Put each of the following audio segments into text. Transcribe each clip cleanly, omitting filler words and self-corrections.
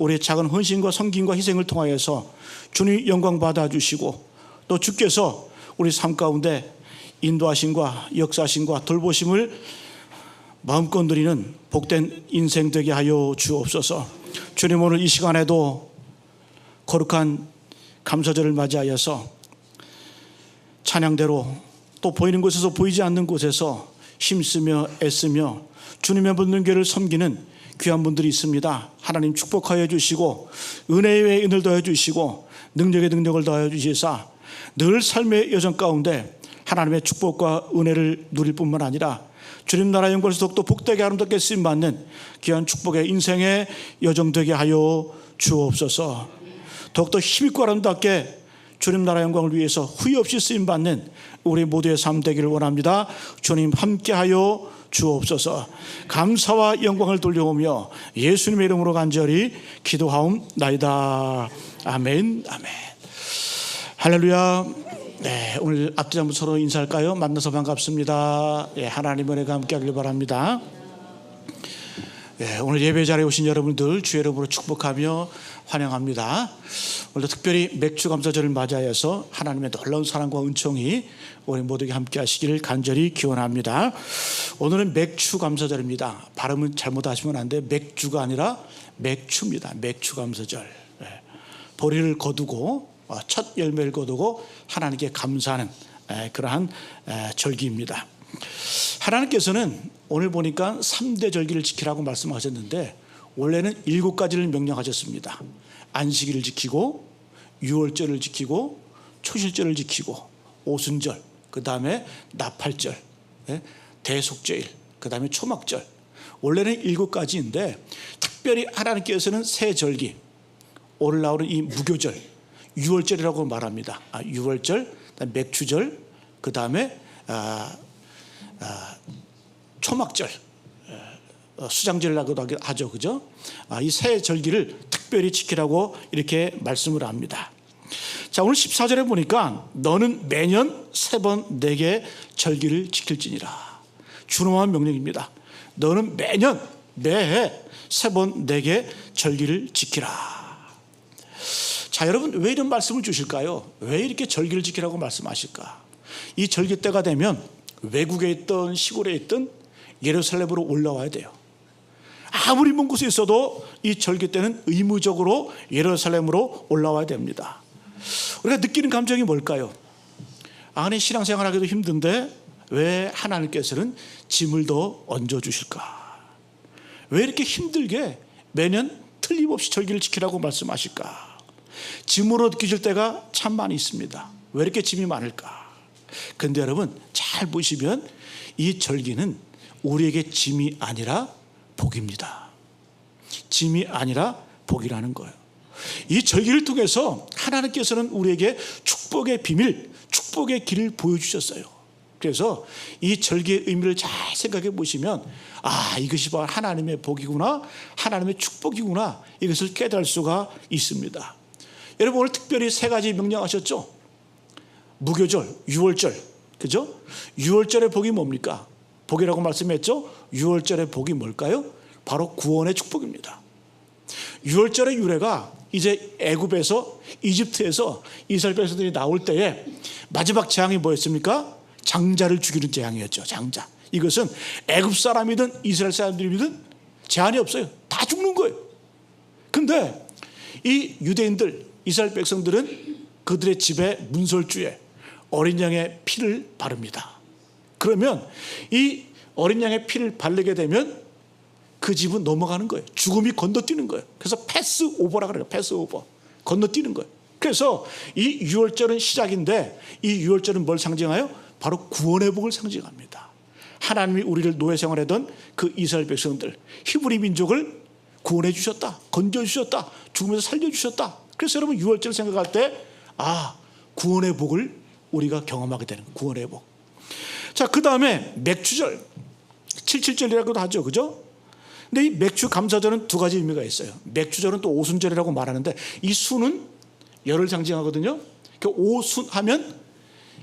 우리의 작은 헌신과 섬김과 희생을 통하여서 주님 영광 받아주시고, 또 주께서 우리 삶 가운데 인도하심과 역사하심과 돌보심을 마음껏 누리는 복된 인생 되게 하여 주옵소서. 주님, 오늘 이 시간에도 거룩한 감사절을 맞이하여서 찬양대로 또 보이는 곳에서 보이지 않는 곳에서 힘쓰며 애쓰며 주님의 모든 교회를 섬기는 귀한 분들이 있습니다. 하나님 축복하여 주시고 은혜에 은혜를 더해 주시고 능력에 능력을 더해 주시사 늘 삶의 여정 가운데 하나님의 축복과 은혜를 누릴 뿐만 아니라 주님 나라 영광에서 더욱더 복되게 아름답게 쓰임받는 귀한 축복의 인생의 여정 되게 하여 주옵소서. 더욱더 힘있고 아름답게 주님 나라 영광을 위해서 후회 없이 쓰임받는 우리 모두의 삶 되기를 원합니다. 주님 함께하여 주옵소서. 감사와 영광을 돌려오며 예수님의 이름으로 간절히 기도하옵나이다. 아멘, 아멘. 할렐루야. 네, 오늘 앞뒤 한번 서로 인사할까요? 만나서 반갑습니다. 예, 하나님의 은혜가 함께하길 바랍니다. 예, 오늘 예배 자리에 오신 여러분들 주의 이름으로 축복하며 환영합니다. 오늘도 특별히 맥주 감사절을 맞이하여서 하나님의 놀라운 사랑과 은총이 우리 모두에게 함께 하시기를 간절히 기원합니다. 오늘은 맥주 감사절입니다. 발음은 잘못하시면 안 돼요. 맥주가 아니라 맥주입니다. 맥주 감사절. 보리를 거두고 첫 열매를 거두고 하나님께 감사하는 그러한 절기입니다. 하나님께서는 오늘 보니까 3대 절기를 지키라고 말씀하셨는데 원래는 7가지를 명령하셨습니다. 안식일을 지키고 유월절을 지키고 초실절을 지키고 오순절, 그 다음에 나팔절, 대속죄일, 그 다음에 초막절. 원래는 7가지인데 특별히 하나님께서는 세 절기, 오늘 나오는 이 무교절, 유월절이라고 말합니다. 유월절, 맥주절, 그 다음에 초막절, 수장절이라고도 하죠, 그죠? 이 세 절기를 특별히 지키라고 이렇게 말씀을 합니다. 자, 오늘 14절에 보니까 너는 매년 3번 내게 절기를 지킬지니라. 준엄한 명령입니다. 너는 매년 매해 3번 내게 절기를 지키라. 자, 여러분 왜 이런 말씀을 주실까요? 왜 이렇게 절기를 지키라고 말씀하실까? 이 절기 때가 되면 외국에 있던 시골에 있던 예루살렘으로 올라와야 돼요. 아무리 먼 곳에 있어도 이 절기 때는 의무적으로 예루살렘으로 올라와야 됩니다. 우리가 느끼는 감정이 뭘까요? 아니, 신앙생활하기도 힘든데 왜 하나님께서는 짐을 더 얹어주실까? 왜 이렇게 힘들게 매년 틀림없이 절기를 지키라고 말씀하실까? 짐으로 느끼실 때가 참 많이 있습니다. 왜 이렇게 짐이 많을까? 근데 여러분 잘 보시면 이 절기는 우리에게 짐이 아니라 복입니다. 짐이 아니라 복이라는 거예요. 이 절기를 통해서 하나님께서는 우리에게 축복의 비밀, 축복의 길을 보여주셨어요. 그래서 이 절기의 의미를 잘 생각해 보시면 이것이 바로 하나님의 복이구나, 하나님의 축복이구나, 이것을 깨달을 수가 있습니다. 여러분 오늘 특별히 3가지 명령하셨죠? 무교절, 유월절, 그죠? 유월절의 복이 뭡니까? 복이라고 말씀했죠? 유월절의 복이 뭘까요? 바로 구원의 축복입니다. 유월절의 유래가 이제 애굽에서, 이집트에서 이스라엘 백성들이 나올 때에 마지막 재앙이 뭐였습니까? 장자를 죽이는 재앙이었죠. 장자. 이것은 애굽 사람이든 이스라엘 사람들이든 제한이 없어요. 다 죽는 거예요. 근데 이 유대인들, 이스라엘 백성들은 그들의 집에 문설주에 어린 양의 피를 바릅니다. 그러면 이 어린 양의 피를 바르게 되면 그 집은 넘어가는 거예요. 죽음이 건너뛰는 거예요. 그래서 패스오버라고 그래요. 패스오버. 건너뛰는 거예요. 그래서 이 유월절은 시작인데 이 유월절은 뭘 상징하여? 바로 구원의 복을 상징합니다. 하나님이 우리를 노예 생활하던 그 이스라엘 백성들, 히브리 민족을 구원해 주셨다. 건져 주셨다. 죽음에서 살려 주셨다. 그래서 여러분 유월절 생각할 때 구원의 복을 우리가 경험하게 되는 거예요. 구원의 복. 자, 그 다음에 맥주절, 77절이라고도 하죠, 그죠? 근데 이 맥주 감사절은 2가지 의미가 있어요. 맥주절은 또 오순절이라고 말하는데 이 순은 열을 상징하거든요. 그 오순하면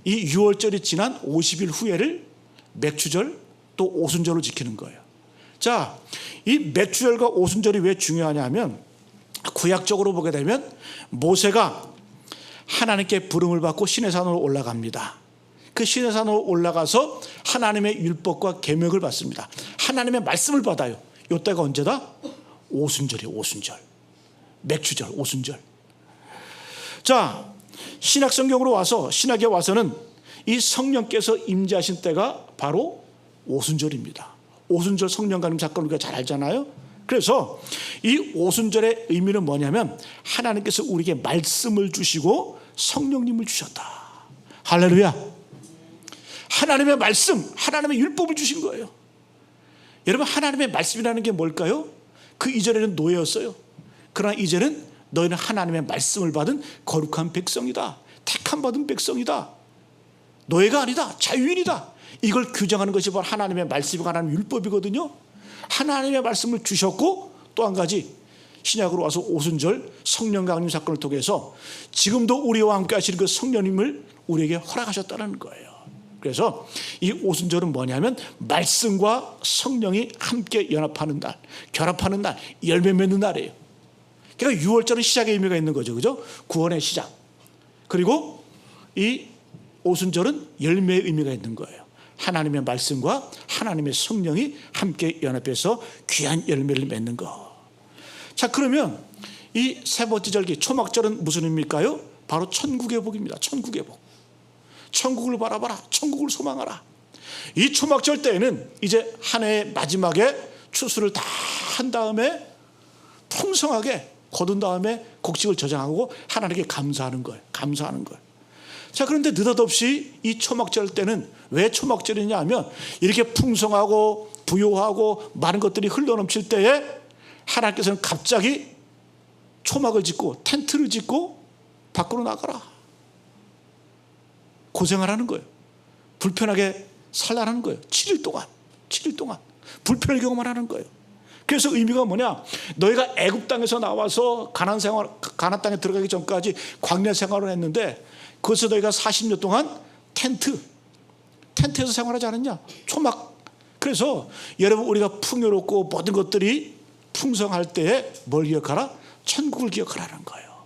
이 6월절이 지난 50일 후에를 맥주절 또 오순절로 지키는 거예요. 자, 이 맥주절과 오순절이 왜 중요하냐면 구약적으로 보게 되면 모세가 하나님께 부름을 받고 시내산으로 올라갑니다. 그 시내산으로 올라가서 하나님의 율법과 계명을 받습니다. 하나님의 말씀을 받아요. 이때가 언제다? 오순절이에요. 오순절. 맥추절, 오순절. 자, 신약성경으로 와서, 신약에 와서는 이 성령께서 임재하신 때가 바로 오순절입니다. 오순절 성령 강림 사건을 우리가 잘 알잖아요. 그래서 이 오순절의 의미는 뭐냐면 하나님께서 우리에게 말씀을 주시고 성령님을 주셨다. 할렐루야. 하나님의 말씀, 하나님의 율법을 주신 거예요. 여러분, 하나님의 말씀이라는 게 뭘까요? 그 이전에는 노예였어요. 그러나 이제는 너희는 하나님의 말씀을 받은 거룩한 백성이다. 택함 받은 백성이다. 노예가 아니다. 자유인이다. 이걸 규정하는 것이 바로 하나님의 말씀이고 하나님의 율법이거든요. 하나님의 말씀을 주셨고, 또 한 가지 신약으로 와서 오순절 성령 강림 사건을 통해서 지금도 우리와 함께 하시는 그 성령님을 우리에게 허락하셨다는 거예요. 그래서 이 오순절은 뭐냐면 말씀과 성령이 함께 연합하는 날, 결합하는 날, 열매 맺는 날이에요. 그러니까 6월절은 시작의 의미가 있는 거죠. 그죠? 구원의 시작. 그리고 이 오순절은 열매의 의미가 있는 거예요. 하나님의 말씀과 하나님의 성령이 함께 연합해서 귀한 열매를 맺는 것. 자, 그러면 이 세 번째 절기 초막절은 무슨 의미일까요? 바로 천국의 복입니다. 천국의 복. 천국을 바라봐라. 천국을 소망하라. 이 초막절 때에는 이제 한 해의 마지막에 추수를 다 한 다음에 풍성하게 거둔 다음에 곡식을 저장하고 하나님께 감사하는 거예요. 감사하는 거예요. 자, 그런데 느닷없이 이 초막절 때는 왜 초막절이냐 하면 이렇게 풍성하고 부요하고 많은 것들이 흘러넘칠 때에 하나님께서는 갑자기 초막을 짓고 텐트를 짓고 밖으로 나가라. 고생하라는 거예요. 불편하게 살라는 거예요. 7일 동안 불편을 경험하라는 거예요. 그래서 의미가 뭐냐? 너희가 애굽 땅에서 나와서 가나안 땅에 들어가기 전까지 광야 생활을 했는데 그것을 너희가 40년 동안 텐트에서 생활하지 않았냐? 초막. 그래서 여러분, 우리가 풍요롭고 모든 것들이 풍성할 때에 뭘 기억하라? 천국을 기억하라는 거예요.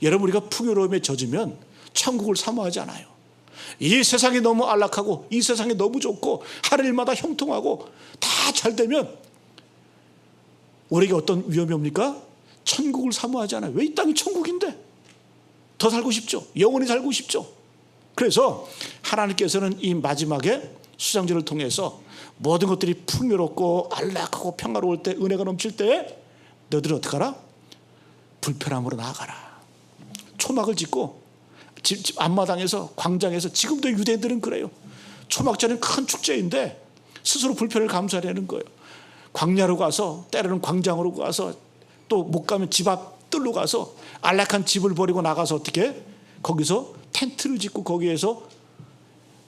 여러분, 우리가 풍요로움에 젖으면 천국을 사모하지 않아요. 이 세상이 너무 안락하고 이 세상이 너무 좋고 하루 일마다 형통하고 다 잘 되면 우리에게 어떤 위험이 옵니까? 천국을 사모하지 않아요. 왜? 이 땅이 천국인데 더 살고 싶죠. 영원히 살고 싶죠. 그래서 하나님께서는 이 마지막에 수장절을 통해서 모든 것들이 풍요롭고 안락하고 평화로울 때, 은혜가 넘칠 때에 너희들은 어떻게 하라? 불편함으로 나아가라. 초막을 짓고 집 앞마당에서, 광장에서, 지금도 유대인들은 그래요. 초막절은 큰 축제인데 스스로 불편을 감수하려는 거예요. 광야로 가서, 때로는 광장으로 가서, 또 못 가면 집 앞 뜰로 가서 안락한 집을 버리고 나가서 어떻게 거기서 텐트를 짓고 거기에서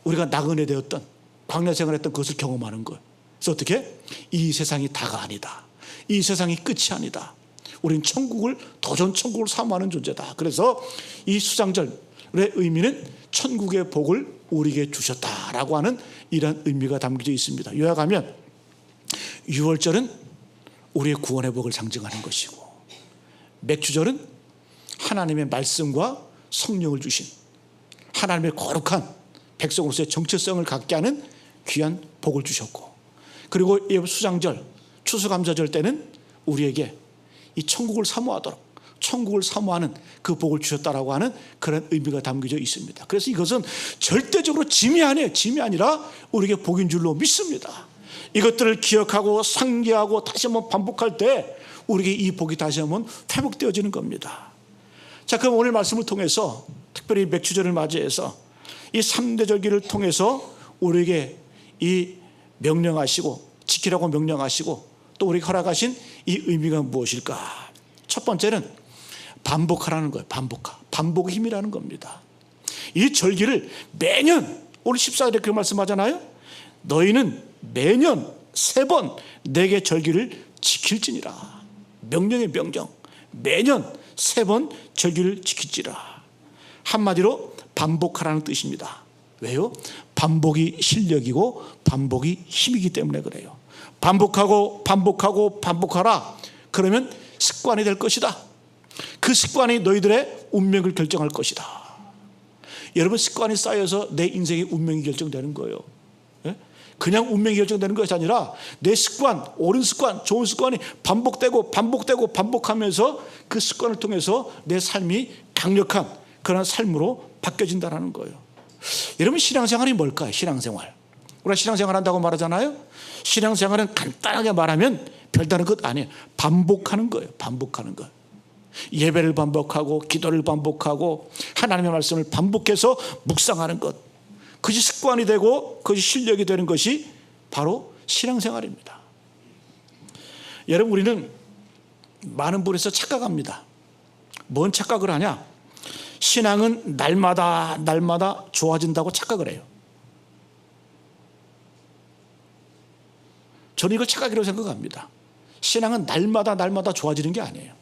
우리가 나그네 되었던, 광야 생활했던 그것을 경험하는 거예요. 그래서 어떻게? 이 세상이 다가 아니다. 이 세상이 끝이 아니다. 우린 천국을, 도전 천국을 사모하는 존재다. 그래서 이 수장절의 의미는 천국의 복을 우리에게 주셨다라고 하는 이런 의미가 담겨져 있습니다. 요약하면 6월절은 우리의 구원의 복을 상징하는 것이고, 맥주절은 하나님의 말씀과 성령을 주신 하나님의 거룩한 백성으로서의 정체성을 갖게 하는 귀한 복을 주셨고, 그리고 이 수장절, 추수감사절 때는 우리에게 이 천국을 사모하도록, 천국을 사모하는 그 복을 주셨다라고 하는 그런 의미가 담겨져 있습니다. 그래서 이것은 절대적으로 짐이 아니에요. 짐이 아니라 우리에게 복인 줄로 믿습니다. 이것들을 기억하고 상기하고 다시 한번 반복할 때 우리에게 이 복이 다시 한번 회복되어지는 겁니다. 자, 그럼 오늘 말씀을 통해서 특별히 맥주절을 맞이해서 이 3대 절기를 통해서 우리에게 이 명령하시고 지키라고 명령하시고 또 우리에게 허락하신 이 의미가 무엇일까? 첫 번째는 반복하라는 거예요. 반복의 힘이라는 겁니다. 이 절기를 매년, 오늘 14일에 그 말씀하잖아요. 너희는 매년 3번 내게 절기를 지킬지니라. 명령의 명령. 매년 3번 절기를 지킬지라. 한마디로 반복하라는 뜻입니다. 왜요? 반복이 실력이고 반복이 힘이기 때문에 그래요. 반복하고 반복하고 반복하라. 그러면 습관이 될 것이다. 그 습관이 너희들의 운명을 결정할 것이다. 여러분, 습관이 쌓여서 내 인생의 운명이 결정되는 거예요. 그냥 운명이 결정되는 것이 아니라 내 습관, 옳은 습관, 좋은 습관이 반복되고 반복하면서 그 습관을 통해서 내 삶이 강력한 그런 삶으로 바뀌어진다는 거예요. 여러분, 신앙생활이 뭘까요? 신앙생활. 우리가 신앙생활 한다고 말하잖아요. 신앙생활은 간단하게 말하면 별다른 것 아니에요. 반복하는 거예요. 반복하는 거. 예배를 반복하고 기도를 반복하고 하나님의 말씀을 반복해서 묵상하는 것. 그것이 습관이 되고 그것이 실력이 되는 것이 바로 신앙생활입니다. 여러분, 우리는 많은 분에서 착각합니다. 뭔 착각을 하냐? 신앙은 날마다 좋아진다고 착각을 해요. 저는 이걸 착각이라고 생각합니다. 신앙은 날마다 좋아지는 게 아니에요.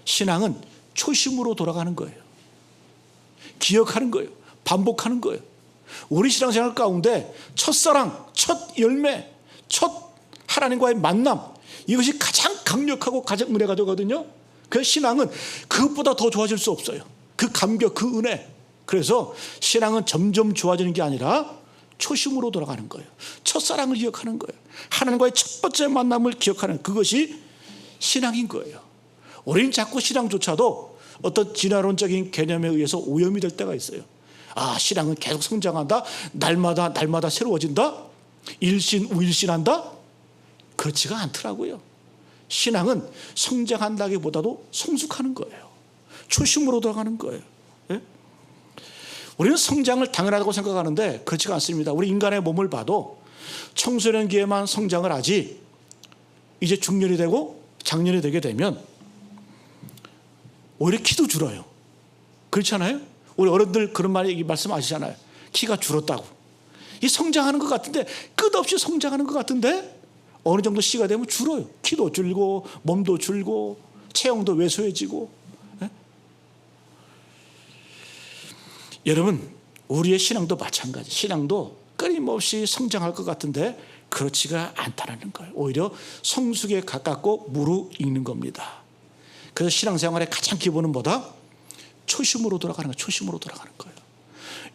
신앙은 초심으로 돌아가는 거예요. 기억하는 거예요. 반복하는 거예요. 우리 신앙생활 가운데 첫사랑, 첫 열매, 첫 하나님과의 만남, 이것이 가장 강력하고 가장 은혜가 되거든요. 그 신앙은 그것보다 더 좋아질 수 없어요. 그 감격, 그 은혜. 그래서 신앙은 점점 좋아지는 게 아니라 초심으로 돌아가는 거예요. 첫사랑을 기억하는 거예요. 하나님과의 첫 번째 만남을 기억하는 그것이 신앙인 거예요. 우리는 자꾸 신앙조차도 어떤 진화론적인 개념에 의해서 오염이 될 때가 있어요. 아, 신앙은 계속 성장한다. 날마다 새로워진다. 일신우일신한다. 그렇지가 않더라고요. 신앙은 성장한다기보다도 성숙하는 거예요. 초심으로 돌아가는 거예요. 예? 우리는 성장을 당연하다고 생각하는데 그렇지가 않습니다. 우리 인간의 몸을 봐도 청소년기에만 성장을 하지 이제 중년이 되고 장년이 되게 되면 오히려 키도 줄어요. 그렇지 않아요? 우리 어른들 그런 말씀 아시잖아요. 키가 줄었다고. 이 성장하는 것 같은데, 끝없이 성장하는 것 같은데 어느 정도 시가 되면 줄어요. 키도 줄고 몸도 줄고 체형도 왜소해지고. 예? 여러분, 우리의 신앙도 마찬가지. 신앙도 끊임없이 성장할 것 같은데 그렇지가 않다는 거예요. 오히려 성숙에 가깝고 무르익는 겁니다. 그래서 신앙생활의 가장 기본은 뭐다? 초심으로 돌아가는 거예요. 초심으로 돌아가는 거예요.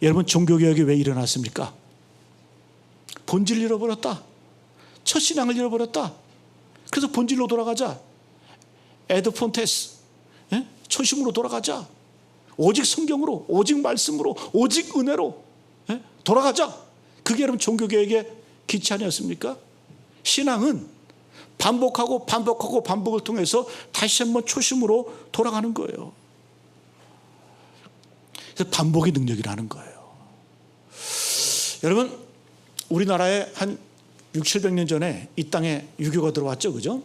여러분, 종교개혁이 왜 일어났습니까? 본질을 잃어버렸다. 첫 신앙을 잃어버렸다. 그래서 본질로 돌아가자. 에드 폰테스, 초심으로 돌아가자. 오직 성경으로, 오직 말씀으로, 오직 은혜로 돌아가자. 그게 여러분 종교개혁의 기치 아니었습니까? 신앙은 반복을 통해서 다시 한번 초심으로 돌아가는 거예요. 그래서 반복의 능력이라는 거예요. 여러분, 우리나라에 한 600-700년 전에 이 땅에 유교가 들어왔죠, 그죠?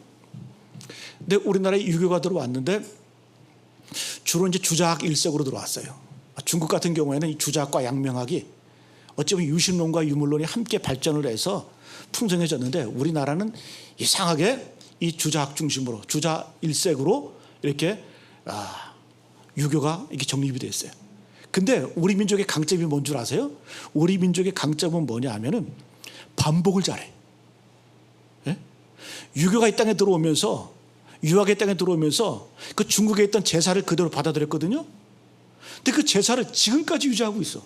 근데 우리나라에 유교가 들어왔는데 주로 이제 주자학 일색으로 들어왔어요. 중국 같은 경우에는 이 주자학과 양명학이 어찌 보면 유신론과 유물론이 함께 발전을 해서 풍성해졌는데 우리나라는 이상하게 이 주자학 중심으로 주자 일색으로 이렇게 유교가 이렇게 정립이 됐어요. 근데 우리 민족의 강점이 뭔 줄 아세요? 우리 민족의 강점은 뭐냐 하면은 반복을 잘해. 예? 유교가 이 땅에 들어오면서 유학의 땅에 들어오면서 그 중국에 있던 제사를 그대로 받아들였거든요. 근데 그 제사를 지금까지 유지하고 있어.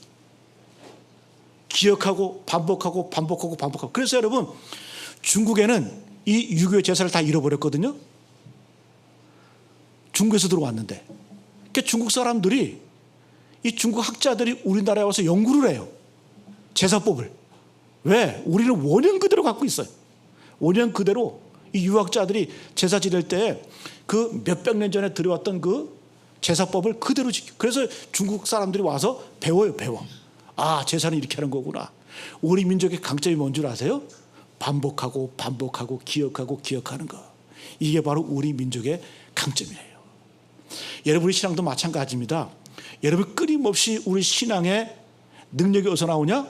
기억하고 반복하고. 그래서 여러분, 중국에는 이 유교의 제사를 다 잃어버렸거든요. 중국에서 들어왔는데. 그러니까 중국 사람들이, 이 중국 학자들이 우리나라에 와서 연구를 해요. 제사법을. 왜? 우리는 원형 그대로 갖고 있어요. 원형 그대로 이 유학자들이 제사 지낼 때 그 몇백 년 전에 들어왔던 그 제사법을 그대로 지켜. 그래서 중국 사람들이 와서 배워요. 아, 제사는 이렇게 하는 거구나. 우리 민족의 강점이 뭔 줄 아세요? 반복하고 기억하는 거. 이게 바로 우리 민족의 강점이에요. 여러분의 신앙도 마찬가지입니다. 여러분, 끊임없이 우리 신앙의 능력이 어디서 나오냐?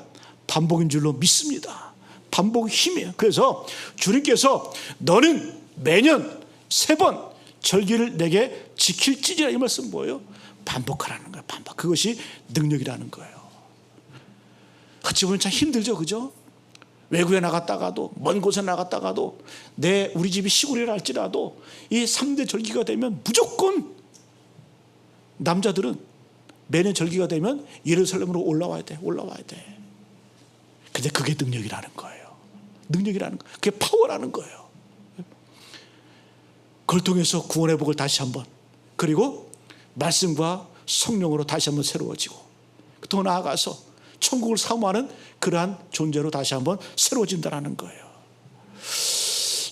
반복인 줄로 믿습니다. 반복의 힘이에요. 그래서 주님께서 너는 매년 3번 절기를 내게 지킬지니라, 이 말씀 뭐예요? 반복하라는 거예요. 반복. 그것이 능력이라는 거예요. 어찌 보면 참 힘들죠, 그죠? 외국에 나갔다가도, 먼 곳에 나갔다가도, 우리 집이 시골이라 할지라도 이 3대 절기가 되면 무조건 남자들은 매년 절기가 되면 예루살렘으로 올라와야 돼. 근데 그게 능력이라는 거예요. 그게 파워라는 거예요. 그걸 통해서 구원의 복을 다시 한번, 그리고 말씀과 성령으로 다시 한번 새로워지고, 더 나아가서 천국을 사모하는 그러한 존재로 다시 한번 새로워진다는 거예요.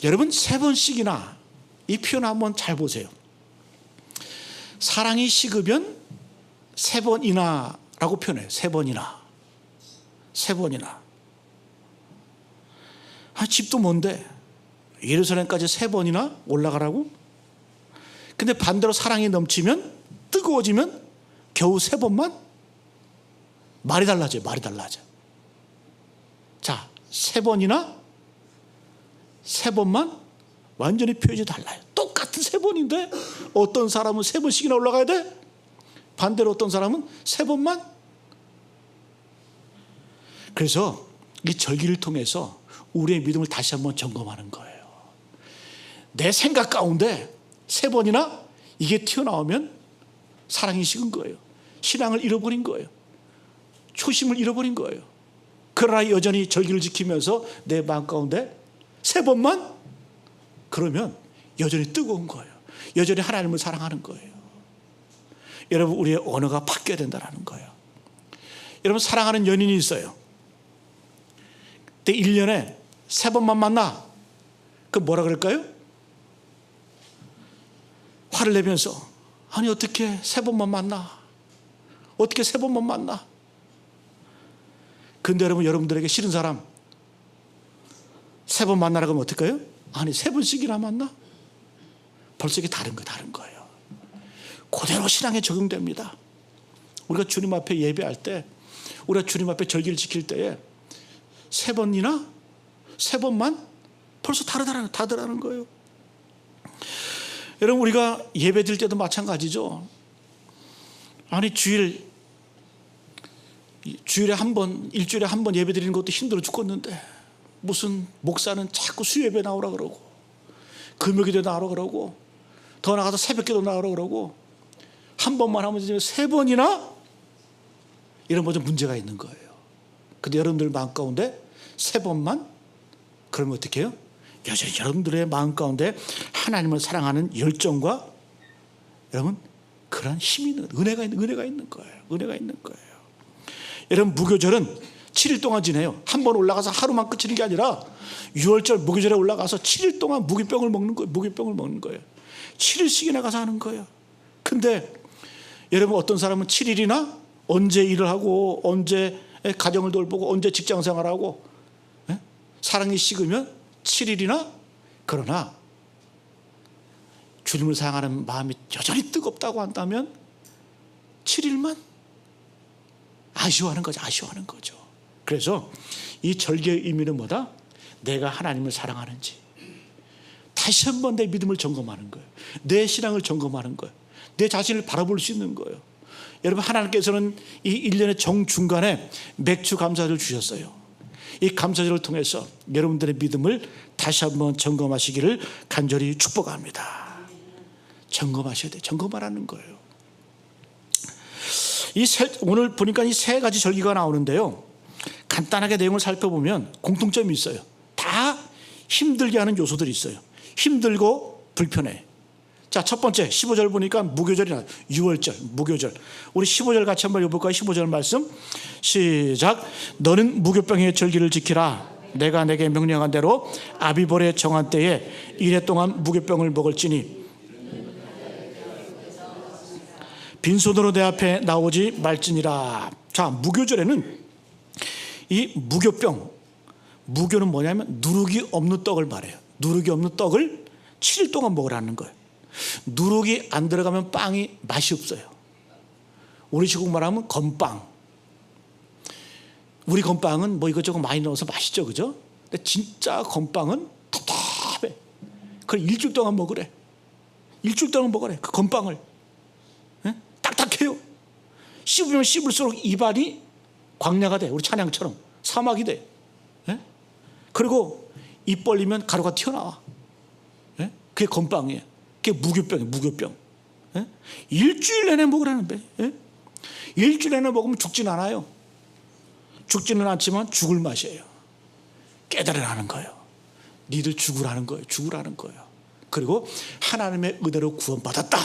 여러분, 3번씩이나 이 표현 한번 잘 보세요. 사랑이 식으면 3번이나 라고 표현해요. 3번이나. 집도 먼데 예루살렘까지 3번이나 올라가라고? 근데 반대로 사랑이 넘치면, 뜨거워지면 겨우 3번만? 말이 달라져요. 자, 3번이나 3번만? 완전히 표현이 달라요. 똑같은 3번인데 어떤 사람은 3번씩이나 올라가야 돼? 반대로 어떤 사람은 3번만? 그래서 이 절기를 통해서 우리의 믿음을 다시 한번 점검하는 거예요. 내 생각 가운데 3번이나 이게 튀어나오면 사랑이 식은 거예요. 신앙을 잃어버린 거예요. 초심을 잃어버린 거예요. 그러나 여전히 절기를 지키면서 내 마음 가운데 3번만? 그러면 여전히 뜨거운 거예요. 여전히 하나님을 사랑하는 거예요. 여러분, 우리의 언어가 바뀌어야 된다는 거예요. 여러분, 사랑하는 연인이 있어요. 근데 1년에 3번만 만나. 그 뭐라 그럴까요? 화를 내면서, 아니 어떻게 3번만 만나? 어떻게 3번만 만나? 근데 여러분들에게 싫은 사람 3번 만나라고 하면 어떨까요? 아니 3번씩이나 만나? 벌써 이게 다른 거예요. 그대로 신앙에 적용됩니다. 우리가 주님 앞에 예배할 때, 우리가 주님 앞에 절기를 지킬 때에 3번이나 3번만 벌써 다르다는 거예요. 여러분, 우리가 예배 드릴 때도 마찬가지죠. 아니 주일에 한 번, 일주일에 한 번 예배 드리는 것도 힘들어 죽겠는데 무슨 목사는 자꾸 수요예배 나오라 그러고, 금요기도 나오라 그러고, 더 나가서 새벽기도 나오라 그러고, 한 번만 하면 3번이나? 이런 뭐 좀 문제가 있는 거예요. 근데 여러분들 마음 가운데 3번만? 그러면 어떻게 해요? 여전히 여러분들의 마음 가운데 하나님을 사랑하는 열정과 여러분 그런 힘이 있는, 은혜가 있는 거예요. 여러분, 무교절은 7일 동안 지내요. 한 번 올라가서 하루만 끝이는 게 아니라 6월절 무교절에 올라가서 7일 동안 무기병을 먹는 거예요. 7일씩이나 가서 하는 거예요. 근데 여러분, 어떤 사람은 7일이나 언제 일을 하고, 언제 가정을 돌보고, 언제 직장 생활하고, 사랑이 식으면 7일이나? 그러나 주님을 사랑하는 마음이 여전히 뜨겁다고 한다면 7일만? 아쉬워하는 거죠. 그래서 이 절기의 의미는 뭐다? 내가 하나님을 사랑하는지 다시 한번 내 믿음을 점검하는 거예요. 내 신앙을 점검하는 거예요. 내 자신을 바라볼 수 있는 거예요. 여러분, 하나님께서는 이 1년의 정중간에 맥주 감사절을 주셨어요. 이 감사절을 통해서 여러분들의 믿음을 다시 한번 점검하시기를 간절히 축복합니다. 점검하셔야 돼요. 점검하라는 거예요. 오늘 보니까 이 3가지 절기가 나오는데요, 간단하게 내용을 살펴보면 공통점이 있어요. 다 힘들게 하는 요소들이 있어요. 힘들고 불편해. 자, 첫 번째 15절 보니까 무교절이나 6월절 무교절. 우리 15절 같이 한번 읽어볼까요? 15절 말씀 시작. 너는 무교병의 절기를 지키라. 내가 내게 명령한 대로 아비볼의 정한 때에 이래 동안 무교병을 먹을지니 빈손으로 내 앞에 나오지 말지니라. 자, 무교절에는 이 무교는 뭐냐면 누룩이 없는 떡을 말해요. 누룩이 없는 떡을 7일 동안 먹으라는 거예요. 누룩이 안 들어가면 빵이 맛이 없어요. 우리식으로 말하면 건빵. 우리 건빵은 뭐 이것저것 많이 넣어서 맛있죠, 그죠? 근데 진짜 건빵은 답답해. 그걸 일주일 동안 먹으래. 그 건빵을. 딱딱해요. 씹으면 씹을수록 입안이 광야가 돼. 우리 찬양처럼 사막이 돼. 그리고 입 벌리면 가루가 튀어나와. 예? 그게 건빵이에요. 그게 무교병이에요. 무교병. 예? 일주일 내내 먹으라는 배. 예? 일주일 내내 먹으면 죽진 않아요. 죽지는 않지만 죽을 맛이에요. 깨달으라는 거예요. 니들 죽으라는 거예요. 죽으라는 거예요. 그리고 하나님의 은혜로 구원받았다.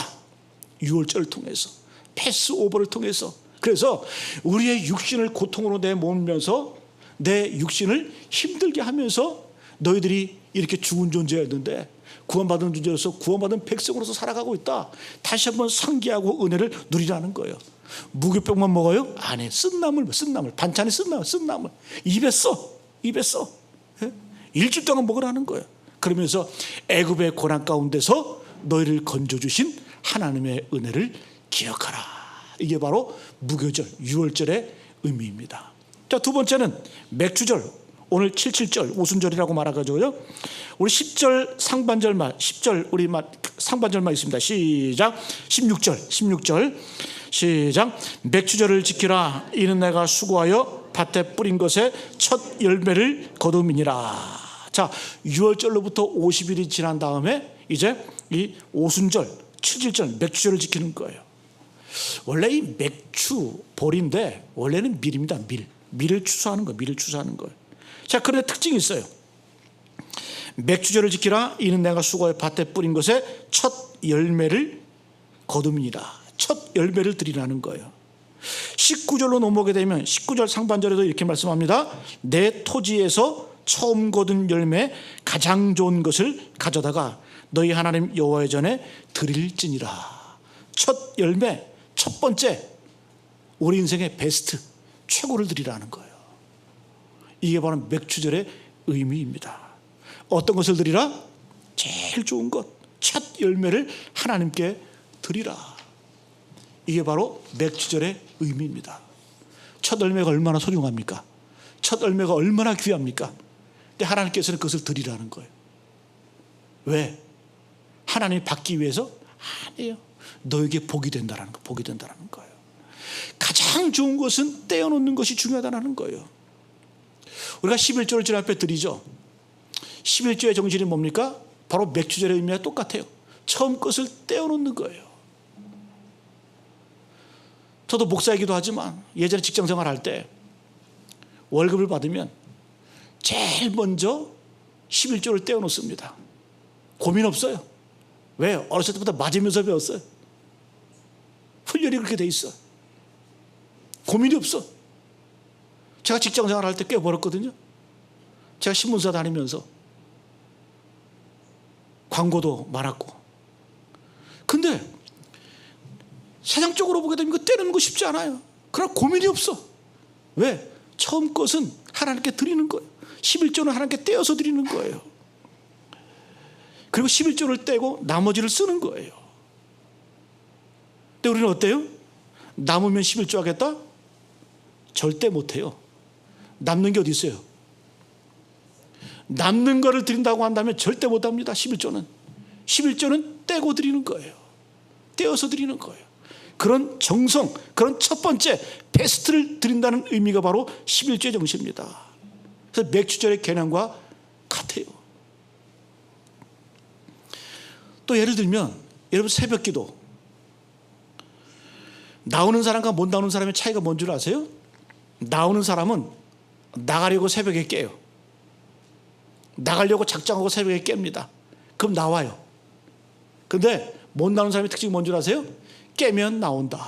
유월절을 통해서, 패스오버를 통해서. 그래서 우리의 육신을 고통으로 내몰면서 내 육신을 힘들게 하면서 너희들이 이렇게 죽은 존재였는데 구원받은 존재로서 구원받은 백성으로서 살아가고 있다. 다시 한번 상기하고 은혜를 누리라는 거예요. 무교병만 먹어요? 아니, 쓴나물, 반찬에 쓴나물 입에 써. 예? 일주일 동안 먹으라는 거예요. 그러면서 애굽의 고난 가운데서 너희를 건져주신 하나님의 은혜를 기억하라. 이게 바로 무교절, 유월절의 의미입니다. 자, 두 번째는 맥주절. 오늘 77절 오순절이라고 말해가지고요. 우리 10절 상반절만, 10절 우리 상반절만 있습니다. 시작. 16절 시작. 맥주절을 지키라. 이는 내가 수고하여 밭에 뿌린 것에 첫 열매를 거둠이니라. 자, 6월절로부터 50일이 지난 다음에 이제 이 오순절, 77절 맥주절을 지키는 거예요. 원래 이 맥주 볼인데 원래는 밀입니다. 밀을 추수하는 거예요. 자, 그런데 특징이 있어요. 맥주절을 지키라. 이는 내가 수고해 밭에 뿌린 것에 첫 열매를 거둠이니라. 첫 열매를 드리라는 거예요. 19절로 넘어오게 되면 19절 상반절에도 이렇게 말씀합니다. 내 토지에서 처음 거둔 열매 가장 좋은 것을 가져다가 너희 하나님 여호와의 전에 드릴지니라. 첫 열매, 첫 번째, 우리 인생의 베스트, 최고를 드리라는 거예요. 이게 바로 맥주절의 의미입니다. 어떤 것을 드리라? 제일 좋은 것, 첫 열매를 하나님께 드리라. 이게 바로 맥주절의 의미입니다. 첫 열매가 얼마나 소중합니까? 첫 열매가 얼마나 귀합니까? 근데 하나님께서는 그것을 드리라는 거예요. 왜? 하나님이 받기 위해서? 아니에요. 너에게 복이 된다는 거, 복이 된다는 거예요. 가장 좋은 것은 떼어놓는 것이 중요하다는 거예요. 우리가 11조를 주님 앞에 드리죠. 11조의 정신이 뭡니까? 바로 맥주절의 의미와 똑같아요. 처음 것을 떼어놓는 거예요. 저도 목사이기도 하지만 예전에 직장생활 할 때 월급을 받으면 제일 먼저 11조를 떼어놓습니다. 고민 없어요. 왜? 어렸을 때부터 맞으면서 배웠어요. 훈련이 그렇게 돼 있어. 고민이 없어. 제가 직장생활 할 때 꽤 벌었거든요. 제가 신문사 다니면서 광고도 많았고. 근데 세상적으로 보게 되면 이거 떼는 거 쉽지 않아요. 그러나 고민이 없어. 왜? 처음 것은 하나님께 드리는 거예요. 11조는 하나님께 떼어서 드리는 거예요. 그리고 11조를 떼고 나머지를 쓰는 거예요. 근데 우리는 어때요? 남으면 11조 하겠다? 절대 못해요. 남는 게 어디 있어요? 남는 거를 드린다고 한다면 절대 못합니다. 11조는 떼고 드리는 거예요. 떼어서 드리는 거예요. 그런 정성, 그런 첫 번째 베스트를 드린다는 의미가 바로 11조의 정신입니다. 그래서 맥주절의 개념과 같아요. 또 예를 들면 여러분 새벽기도 나오는 사람과 못 나오는 사람의 차이가 뭔 줄 아세요? 나오는 사람은 나가려고 새벽에 깨요. 나가려고 작정하고 새벽에 깹니다. 그럼 나와요. 근데 못 나오는 사람의 특징이 뭔 줄 아세요? 깨면 나온다.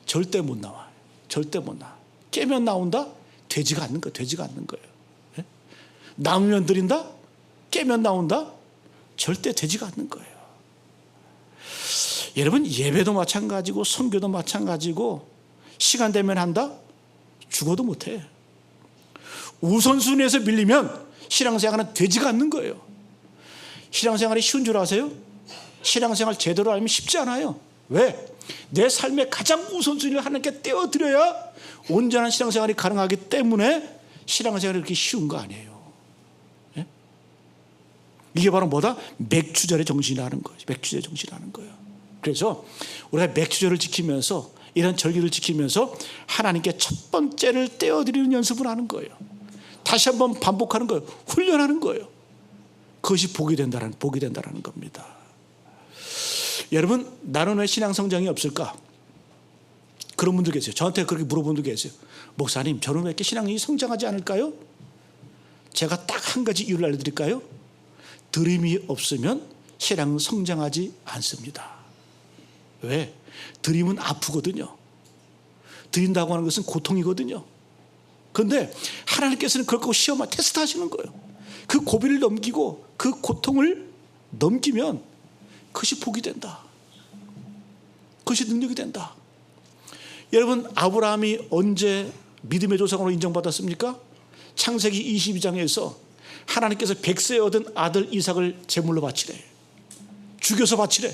절대 못 나와요. 절대 못 나와. 깨면 나온다? 되지가 않는 거예요. 되지가 않는 거예요. 네? 남으면 드린다? 깨면 나온다? 절대 되지가 않는 거예요. 여러분 예배도 마찬가지고 선교도 마찬가지고 시간 되면 한다? 죽어도 못해. 우선순위에서 밀리면 신앙생활은 되지가 않는 거예요. 신앙생활이 쉬운 줄 아세요? 신앙생활 제대로 알면 쉽지 않아요. 왜? 내 삶의 가장 우선순위를 하나님께 떼어드려야 온전한 신앙생활이 가능하기 때문에 신앙생활이 그렇게 쉬운 거 아니에요. 예? 이게 바로 뭐다? 맥주절의 정신이라는 거예요. 맥주절의 정신이라는 거예요. 그래서 우리가 맥주절을 지키면서 이런 절기를 지키면서 하나님께 첫 번째를 떼어드리는 연습을 하는 거예요. 다시 한번 반복하는 거예요. 훈련하는 거예요. 그것이 복이 된다는 겁니다. 여러분, 나는 왜 신앙 성장이 없을까? 그런 분들 계세요. 저한테 그렇게 물어본 분들 계세요. 목사님, 저는 왜 이렇게 신앙이 성장하지 않을까요? 제가 딱 한 가지 이유를 알려드릴까요? 드림이 없으면 신앙은 성장하지 않습니다. 왜? 드림은 아프거든요. 드린다고 하는 것은 고통이거든요. 그런데 하나님께서는 그걸 시험과 테스트 하시는 거예요. 그 고비를 넘기고 그 고통을 넘기면 그것이 복이 된다. 그것이 능력이 된다. 여러분, 아브라함이 언제 믿음의 조상으로 인정받았습니까? 창세기 22장에서 하나님께서 100세에 얻은 아들 이삭을 제물로 바치래. 죽여서 바치래.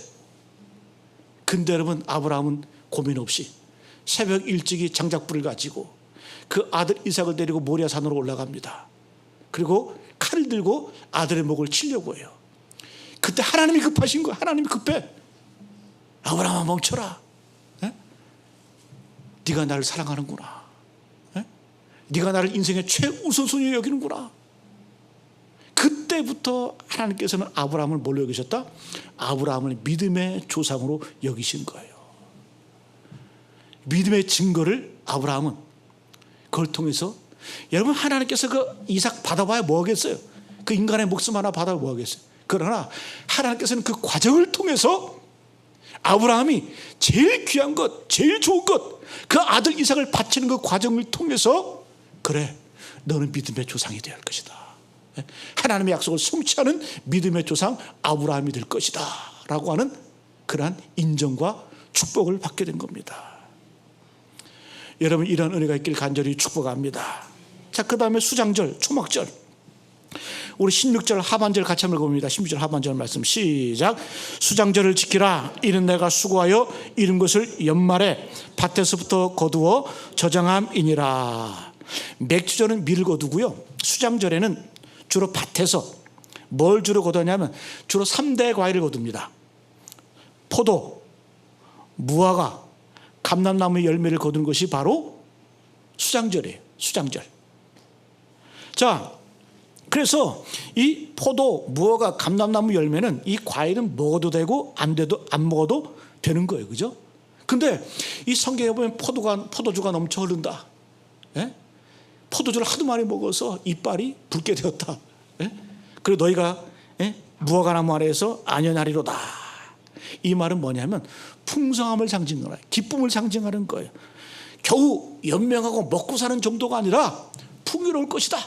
근데 여러분, 아브라함은 고민 없이 새벽 일찍이 장작불을 가지고 그 아들 이삭을 데리고 모리아 산으로 올라갑니다. 그리고 칼을 들고 아들의 목을 치려고 해요. 그때 하나님이 급하신 거예요. 하나님이 급해. 아브라함아, 멈춰라. 에? 네가 나를 사랑하는구나. 에? 네가 나를 인생의 최우선순위로 여기는구나. 그때부터 하나님께서는 아브라함을 뭘로 여기셨다? 아브라함을 믿음의 조상으로 여기신 거예요. 믿음의 증거를 아브라함은 그걸 통해서, 여러분, 하나님께서 그 이삭 받아봐야 뭐하겠어요? 그 인간의 목숨 하나 받아봐야 뭐하겠어요? 그러나 하나님께서는 그 과정을 통해서 아브라함이 제일 귀한 것, 제일 좋은 것, 그 아들 이삭을 바치는 그 과정을 통해서, 그래, 너는 믿음의 조상이 되어야 할 것이다. 하나님의 약속을 성취하는 믿음의 조상 아브라함이 될 것이다 라고 하는 그러한 인정과 축복을 받게 된 겁니다. 여러분, 이런 은혜가 있길 간절히 축복합니다. 자, 그 다음에 수장절, 초막절. 우리 16절 하반절 같이 한번 읽어봅니다. 16절 하반절 말씀 시작. 수장절을 지키라. 이는 내가 수고하여 이룬 것을 연말에 밭에서부터 거두어 저장함이니라. 맥주절은 밀을 거두고요, 수장절에는 주로 밭에서 뭘 주로 거두냐면 주로 3대 과일을 거둡니다. 포도, 무화과, 감람나무 열매를 거두는 것이 바로 수장절이에요. 수장절. 자, 그래서 이 포도, 무화과, 감람나무 열매는, 이 과일은 먹어도 되고 안 먹어도 되는 거예요. 그죠? 근데 이 성경에 보면 포도주가 넘쳐 흐른다. 예? 포도주를 하도 많이 먹어서 이빨이 붉게 되었다. 예? 그리고 너희가 무화과 나무 아래에서 안연하리로다. 이 말은 뭐냐면 풍성함을 상징하는, 기쁨을 상징하는 거예요. 겨우 연명하고 먹고 사는 정도가 아니라 풍요로울 것이다,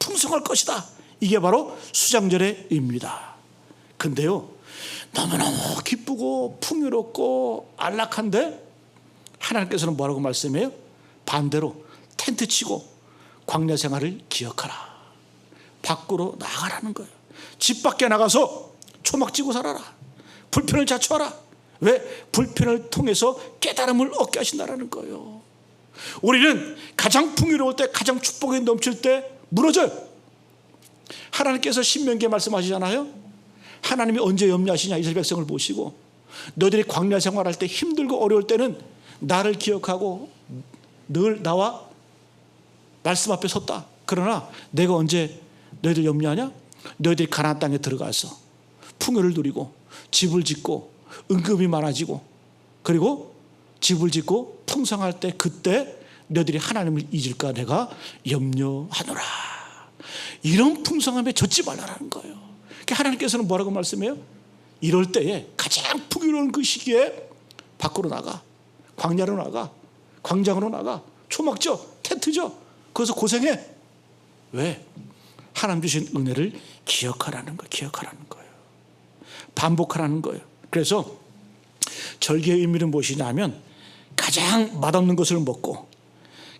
풍성할 것이다. 이게 바로 수장절의 의미입니다. 근데요, 너무너무 기쁘고 풍요롭고 안락한데 하나님께서는 뭐라고 말씀해요? 반대로 텐트 치고 광야 생활을 기억하라. 밖으로 나가라는 거예요. 집 밖에 나가서 초막 찌고 살아라. 불편을 자초하라. 왜? 불편을 통해서 깨달음을 얻게 하신다는 거예요. 우리는 가장 풍요로울 때, 가장 축복이 넘칠 때 무너져요. 하나님께서 신명기에 말씀하시잖아요. 하나님이 언제 염려하시냐, 이스라엘 백성을 보시고 너희들이 광야 생활할 때 힘들고 어려울 때는 나를 기억하고 늘 나와 말씀 앞에 섰다. 그러나 내가 언제 너희들 염려하냐? 너희들이 가나안 땅에 들어가서 풍요를 누리고 집을 짓고 은금이 많아지고 그리고 집을 짓고 풍성할 때, 그때 너희들이 하나님을 잊을까 내가 염려하노라. 이런 풍성함에 젖지 말라는 거예요. 그러니까 하나님께서는 뭐라고 말씀해요? 이럴 때에 가장 풍요로운 그 시기에 밖으로 나가, 광야로 나가, 광장으로 나가, 초막져, 텐트져. 그래서 고생해. 왜? 하나님 주신 은혜를 기억하라는 거예요. 기억하라는 거예요. 반복하라는 거예요. 그래서 절기의 의미는 무엇이냐면 가장 맛없는 것을 먹고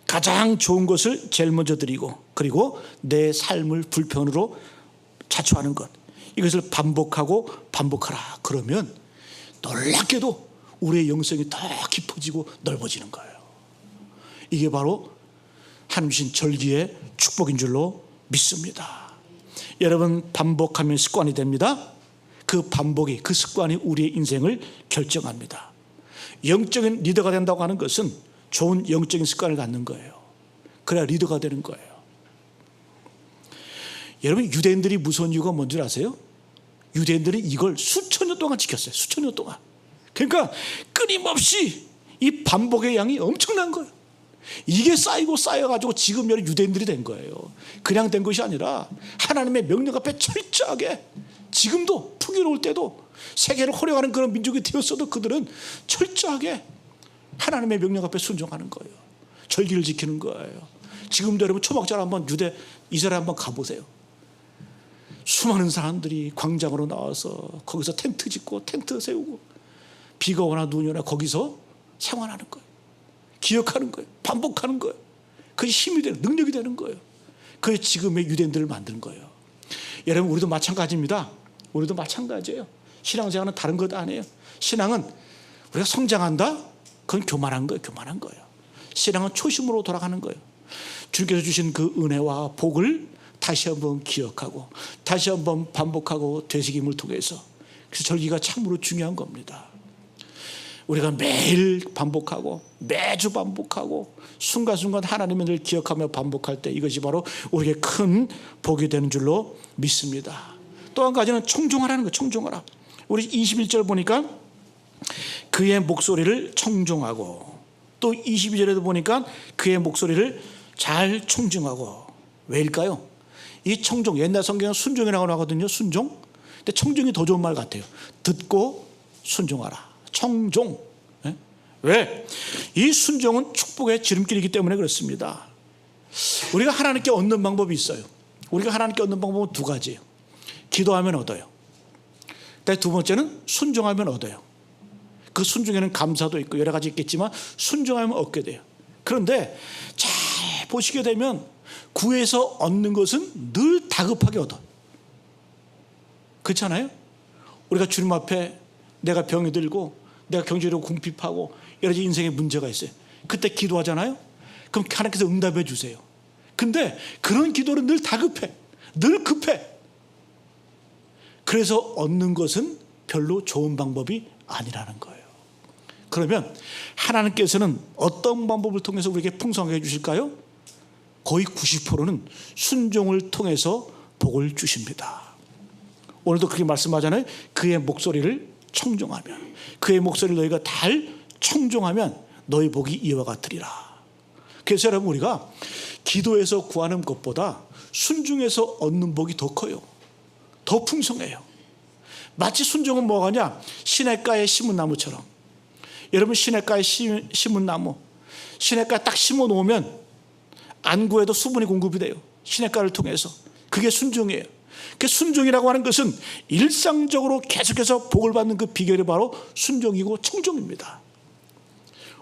가장 좋은 것을 제일 먼저 드리고 그리고 내 삶을 불편으로 자초하는 것, 이것을 반복하고 반복하라. 그러면 놀랍게도 우리의 영성이 더 깊어지고 넓어지는 거예요. 이게 바로 하나님 주신 절기의 축복인 줄로 믿습니다. 여러분, 반복하면 습관이 됩니다. 그 반복이, 그 습관이 우리의 인생을 결정합니다. 영적인 리더가 된다고 하는 것은 좋은 영적인 습관을 갖는 거예요. 그래야 리더가 되는 거예요. 여러분, 유대인들이 무서운 이유가 뭔지 아세요? 유대인들은 이걸 수천 년 동안 지켰어요. 수천 년 동안. 그러니까 끊임없이 이 반복의 양이 엄청난 거예요. 이게 쌓이고 쌓여가지고 지금 여러 유대인들이 된 거예요. 그냥 된 것이 아니라 하나님의 명령 앞에 철저하게, 지금도 풍요로울 때도 세계를 호령하는 그런 민족이 되었어도 그들은 철저하게 하나님의 명령 앞에 순종하는 거예요. 절기를 지키는 거예요. 지금도 여러분 초막절 한번 이스라엘 한번 가보세요. 수많은 사람들이 광장으로 나와서 거기서 텐트 짓고 텐트 세우고 비가 오나 눈이 오나 거기서 생활하는 거예요. 기억하는 거예요. 반복하는 거예요. 그게 힘이 되는, 능력이 되는 거예요. 그게 지금의 유대인들을 만드는 거예요. 여러분, 우리도 마찬가지입니다. 우리도 마찬가지예요. 신앙생활은 다른 것 아니에요. 신앙은 우리가 성장한다? 그건 교만한 거예요. 교만한 거예요. 신앙은 초심으로 돌아가는 거예요. 주님께서 주신 그 은혜와 복을 다시 한번 기억하고 다시 한번 반복하고 되새김을 통해서, 그래서 절기가 참으로 중요한 겁니다. 우리가 매일 반복하고 매주 반복하고 순간순간 하나님의 늘 기억하며 반복할 때 이것이 바로 우리에게 큰 복이 되는 줄로 믿습니다. 또 한 가지는 청종하라는 거예요. 청종하라. 우리 21절 보니까 그의 목소리를 청종하고, 또 22절에도 보니까 그의 목소리를 잘 청중하고. 왜일까요? 이 청종, 옛날 성경은 순종이라고 하거든요. 순종. 근데 청종이 더 좋은 말 같아요. 듣고 순종하라. 청종. 왜? 이 순종은 축복의 지름길이기 때문에 그렇습니다. 우리가 하나님께 얻는 방법이 있어요. 우리가 하나님께 얻는 방법은 두 가지예요. 기도하면 얻어요. 두 번째는 순종하면 얻어요. 그 순종에는 감사도 있고 여러 가지 있겠지만 순종하면 얻게 돼요. 그런데 잘 보시게 되면 구해서 얻는 것은 늘 다급하게 얻어. 그렇잖아요? 우리가 주님 앞에 내가 병이 들고 내가 경제적으로 궁핍하고 여러 가지 인생에 문제가 있어요. 그때 기도하잖아요? 그럼 하나님께서 응답해 주세요. 근데 그런 기도는 늘 다급해. 늘 급해. 그래서 얻는 것은 별로 좋은 방법이 아니라는 거예요. 그러면 하나님께서는 어떤 방법을 통해서 우리에게 풍성하게 해주실까요? 거의 90%는 순종을 통해서 복을 주십니다. 오늘도 그렇게 말씀하잖아요. 그의 목소리를 청종하면, 그의 목소리를 너희가 잘 청종하면 너희 복이 이와 같으리라. 그래서 여러분, 우리가 기도해서 구하는 것보다 순종해서 얻는 복이 더 커요. 더 풍성해요. 마치 순종은 뭐가냐? 시냇가에 심은 나무처럼. 여러분, 시냇가에 심은 나무, 시냇가에 딱 심어 놓으면 안 구해도 수분이 공급이 돼요. 시냇가를 통해서. 그게 순종이에요. 그 순종이라고 하는 것은 일상적으로 계속해서 복을 받는 그 비결이 바로 순종이고 청종입니다.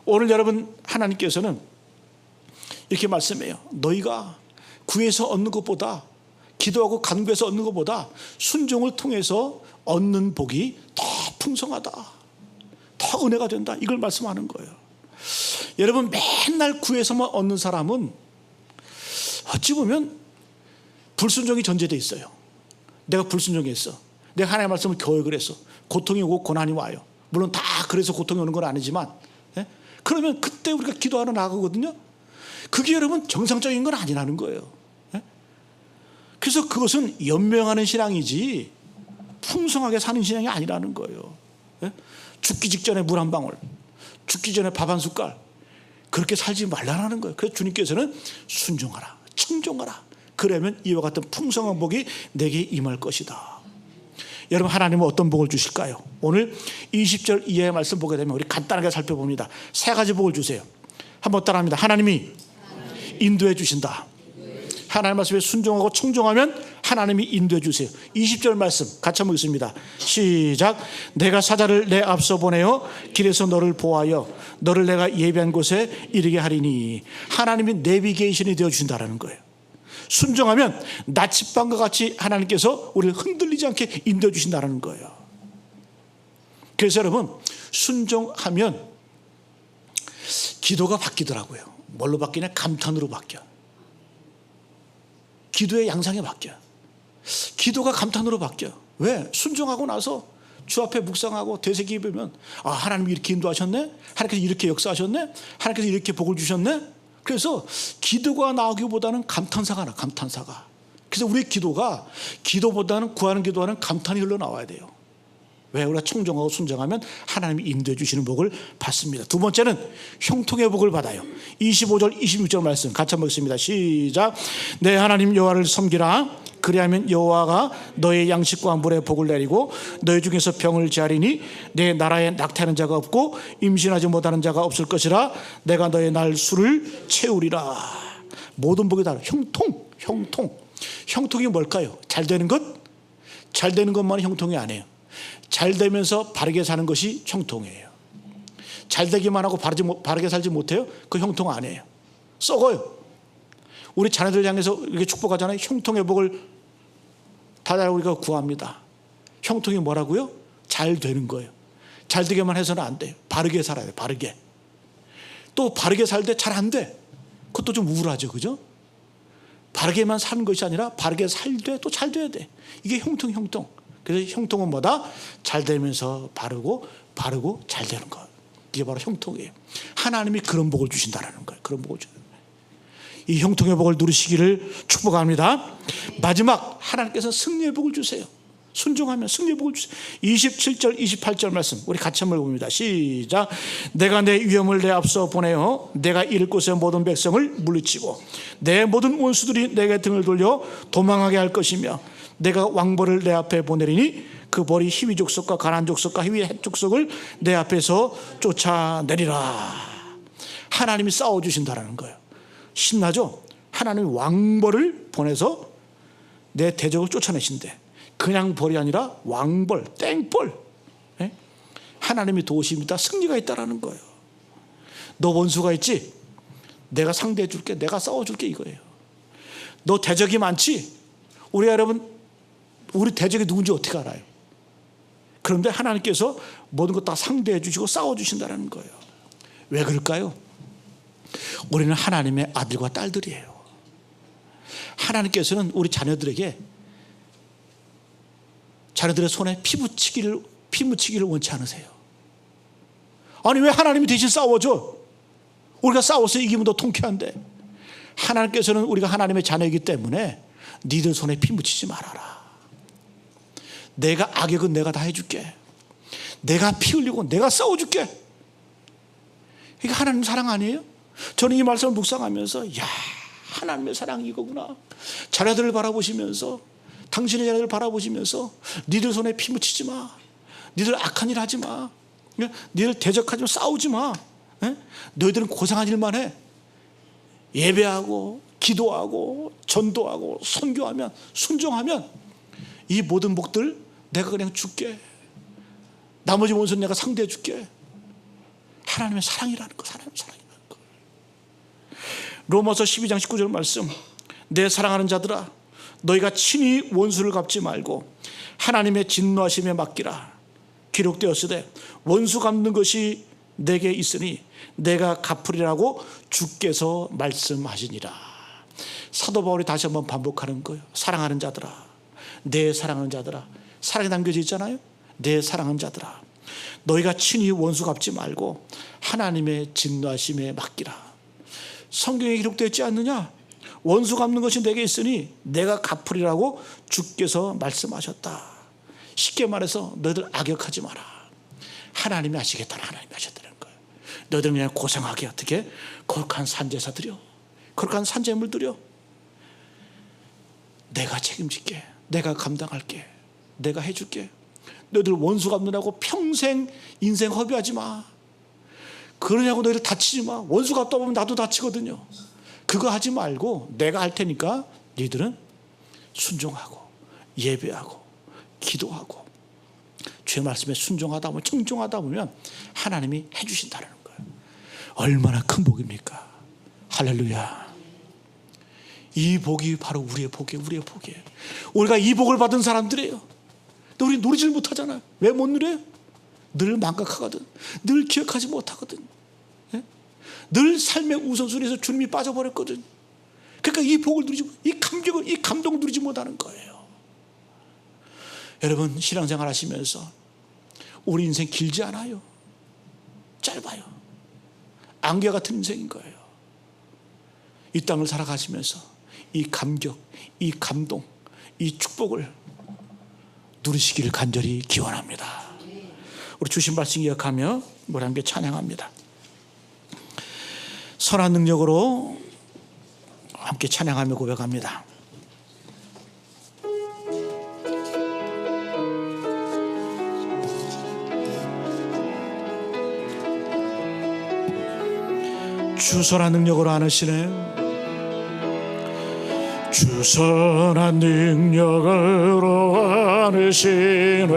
오늘 여러분, 하나님께서는 이렇게 말씀해요. 너희가 구해서 얻는 것보다, 기도하고 간구해서 얻는 것보다 순종을 통해서 얻는 복이 더 풍성하다, 더 은혜가 된다, 이걸 말씀하는 거예요. 여러분, 맨날 구해서만 얻는 사람은 어찌 보면 불순종이 전제되어 있어요. 내가 불순종했어. 내가 하나님의 말씀을 교육을 했어. 고통이 오고 고난이 와요. 물론 다 그래서 고통이 오는 건 아니지만, 그러면 그때 우리가 기도하러 나가거든요. 그게 여러분 정상적인 건 아니라는 거예요. 그래서 그것은 연명하는 신앙이지 풍성하게 사는 신앙이 아니라는 거예요. 죽기 직전에 물 한 방울, 죽기 전에 밥 한 숟갈, 그렇게 살지 말라는 거예요. 그래서 주님께서는 순종하라, 청종하라. 그러면 이와 같은 풍성한 복이 내게 임할 것이다. 여러분, 하나님은 어떤 복을 주실까요? 오늘 20절 이하의 말씀 보게 되면 우리 간단하게 살펴봅니다. 세 가지 복을 주세요. 한번 따라합니다. 하나님이 인도해 주신다. 하나님 말씀에 순종하고 청종하면 하나님이 인도해 주세요. 20절 말씀 같이 한번 읽습니다. 시작. 내가 사자를 내 앞서 보내어 길에서 너를 보하여 너를 내가 예비한 곳에 이르게 하리니. 하나님이 내비게이션이 되어 주신다라는 거예요. 순종하면 나침반과 같이 하나님께서 우리를 흔들리지 않게 인도해 주신다는 거예요. 그래서 여러분, 순종하면 기도가 바뀌더라고요. 뭘로 바뀌냐? 감탄으로 바뀌어. 기도의 양상이 바뀌어. 기도가 감탄으로 바뀌어. 왜? 순종하고 나서 주 앞에 묵상하고 되새기면, 아, 하나님이 이렇게 인도하셨네? 하나님께서 이렇게 역사하셨네? 하나님께서 이렇게 복을 주셨네? 그래서 기도가 나오기보다는 감탄사가 나. 감탄사가. 그래서 우리의 기도가 기도보다는 구하는 기도하는 감탄이 흘러나와야 돼요. 왜? 우리가 청정하고 순정하면 하나님이 인도해 주시는 복을 받습니다. 두 번째는 형통의 복을 받아요. 25절 26절 말씀 같이 한번 읽습니다. 시작. 내 하나님 여호와를 섬기라. 그리하면 여호와가 너의 양식과 물의 복을 내리고 너희 중에서 병을 제하리니 내 나라에 낙태하는 자가 없고 임신하지 못하는 자가 없을 것이라. 내가 너의 날 수를 채우리라. 모든 복이 다 형통이 뭘까요? 잘 되는 것? 잘 되는 것만이 형통이 아니에요. 잘 되면서 바르게 사는 것이 형통이에요. 잘 되기만 하고 바르게 살지 못해요? 그 형통 아니에요. 썩어요. 우리 자녀들 향해서 이렇게 축복하잖아요. 형통의 복을 다들 우리가 구합니다. 형통이 뭐라고요? 잘 되는 거예요. 잘 되게만 해서는 안 돼요. 바르게 살아야 돼요. 바르게. 또 바르게 살 때 잘 안 돼. 그것도 좀 우울하죠. 그죠? 바르게만 사는 것이 아니라 바르게 살 때 또 잘 돼야 돼. 이게 형통. 그래서 형통은 뭐다? 잘 되면서 바르고 잘 되는 것. 이게 바로 형통이에요. 하나님이 그런 복을 주신다는 거예요. 그런 복을 주는 거예요. 이 형통의 복을 누리시기를 축복합니다. 마지막 하나님께서 승리의 복을 주세요. 순종하면 승리의 복을 주세요. 27절 28절 말씀 우리 같이 한번 봅니다. 시작. 내가 내 위엄을 내 앞서 보내어 내가 이를 곳의 모든 백성을 물리치고 내 모든 원수들이 내게 등을 돌려 도망하게 할 것이며 내가 왕벌을 내 앞에 보내리니 그 벌이 히위 족속과 가나안 족속과 히위 헷 족속을 내 앞에서 쫓아내리라. 하나님이 싸워주신다라는 거예요. 신나죠? 하나님이 왕벌을 보내서 내 대적을 쫓아내신대. 그냥 벌이 아니라 왕벌, 땡벌. 하나님이 도우십니다. 승리가 있다라는 거예요. 너 원수가 있지? 내가 상대해 줄게. 내가 싸워줄게 이거예요. 너 대적이 많지? 우리가 여러분 우리 대적이 누군지 어떻게 알아요? 그런데 하나님께서 모든 것 다 상대해 주시고 싸워 주신다는 거예요. 왜 그럴까요? 우리는 하나님의 아들과 딸들이에요. 하나님께서는 우리 자녀들에게 자녀들의 손에 피 묻히기를 원치 않으세요. 아니 왜 하나님이 대신 싸워줘? 우리가 싸워서 이기면 더 통쾌한데. 하나님께서는 우리가 하나님의 자녀이기 때문에 니들 손에 피 묻히지 말아라. 내가 악역은 내가 다 해줄게. 내가 피 흘리고 내가 싸워줄게. 이게 하나님 사랑 아니에요? 저는 이 말씀을 묵상하면서 야, 하나님의 사랑이 이거구나. 자녀들을 바라보시면서 당신의 자녀들을 바라보시면서 니들 손에 피 묻히지 마. 니들 악한 일 하지 마. 니들 대적하지 마. 싸우지 마. 너희들은 고상한 일만 해. 예배하고 기도하고 전도하고 선교하면 순종하면 이 모든 복들 내가 그냥 줄게. 나머지 원수는 내가 상대해 줄게. 하나님의 사랑이라는 거. 하나님의 사랑이라는 거. 로마서 12장 19절 말씀. 내 사랑하는 자들아 너희가 친히 원수를 갚지 말고 하나님의 진노하심에 맡기라. 기록되었으되 원수 갚는 것이 내게 있으니 내가 갚으리라고 주께서 말씀하시니라. 사도 바울이 다시 한번 반복하는 거예요. 사랑하는 자들아, 내 사랑하는 자들아. 사랑이 담겨져 있잖아요. 내 사랑하는 자들아 너희가 친히 원수 갚지 말고 하나님의 진노하심에 맡기라. 성경에 기록되어 있지 않느냐? 원수 갚는 것이 내게 있으니 내가 갚으리라고 주께서 말씀하셨다. 쉽게 말해서 너희들 악역하지 마라. 하나님이 하시겠다는 하나님이 하셨다는 거예요. 너희들 그냥 고생하게 어떻게 거룩한 산제사 드려. 거룩한 산제물 드려. 내가 책임질게. 내가 감당할게. 내가 해줄게. 너희들 원수 갚느라고 평생 인생 허비하지 마. 그러냐고 너희들 다치지 마. 원수 갚다 보면 나도 다치거든요. 그거 하지 말고 내가 할 테니까 너희들은 순종하고 예배하고 기도하고 주의 말씀에 순종하다 보면 청종하다 보면 하나님이 해주신다는 거예요. 얼마나 큰 복입니까? 할렐루야. 이 복이 바로 우리의 복이에요. 우리의 복이에요. 우리가 이 복을 받은 사람들이에요. 근데 우리 누리질 못하잖아요. 왜 못 누려요? 늘 망각하거든. 늘 기억하지 못하거든. 네? 늘 삶의 우선순위에서 주님이 빠져버렸거든. 그러니까 이 복을 누리지, 이 감격을, 이 감동을 누리지 못하는 거예요. 여러분 신앙생활 하시면서 우리 인생 길지 않아요. 짧아요. 안개 같은 인생인 거예요. 이 땅을 살아가시면서 이 감격, 이 감동, 이 축복을 누리시기를 간절히 기원합니다. 우리 주신 말씀 기억하며 우리 함께 찬양합니다. 선한 능력으로 함께 찬양하며 고백합니다. 주 선한 능력으로 하시네. 주 선한 능력으로 하시네.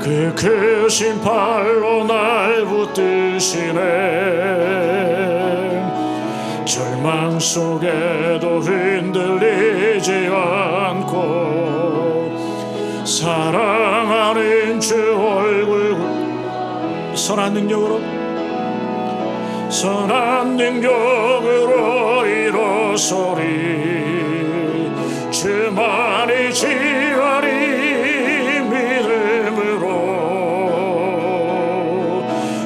그 크신 팔로 날 붙드시네. 절망 속에도 흔들리지 않고 사랑하는 주 얼굴 선한 능력으로 선한 능력으로 일어서리. 주만이 지하리 믿음으로.